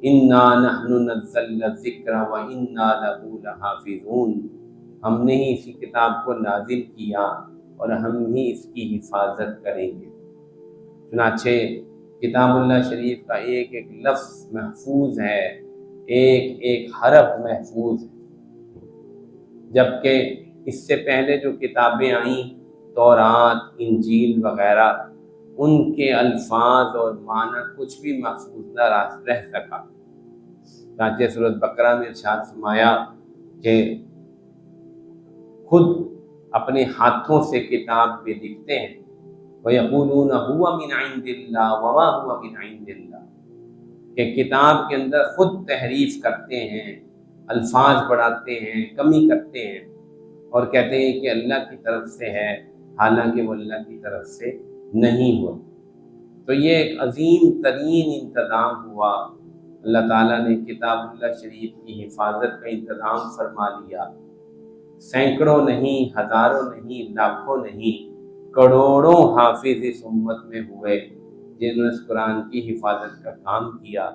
انا نحن نزلنا الذکر و انا لہ لحافظون، ہم نے ہی اسی کتاب کو نازل کیا اور ہم ہی اس کی حفاظت کریں گے۔ چنانچہ کتاب اللہ شریف کا ایک ایک لفظ محفوظ ہے، ایک ایک حرف محفوظ ہے، جبکہ اس سے پہلے جو کتابیں آئیں تورات، انجیل وغیرہ، ان کے الفاظ اور معنی کچھ بھی محفوظ نہ رہ سکا۔ چنانچہ سورۃ بقرہ میں ارشاد فرمایا کہ خود اپنے ہاتھوں سے کتاب پہ لکھتے ہیں، وَيَقُولُونَ هُوَ مِنْ عِنْدِ اللَّهِ وَمَا هُوَ مِنْ عِنْدِ اللَّهِ، کہ کتاب کے اندر خود تحریف کرتے ہیں، الفاظ بڑھاتے ہیں، کمی کرتے ہیں اور کہتے ہیں کہ اللہ کی طرف سے ہے، حالانکہ وہ اللہ کی طرف سے نہیں ہوا۔ تو یہ ایک عظیم ترین انتظام ہوا، اللہ تعالیٰ نے کتاب اللہ شریف کی حفاظت کا انتظام فرما لیا۔ سینکڑوں نہیں، ہزاروں نہیں، لاکھوں نہیں، کروڑوں حافظ اس امت میں ہوئے جنہوں نے اس قرآن کی حفاظت کا کام کیا۔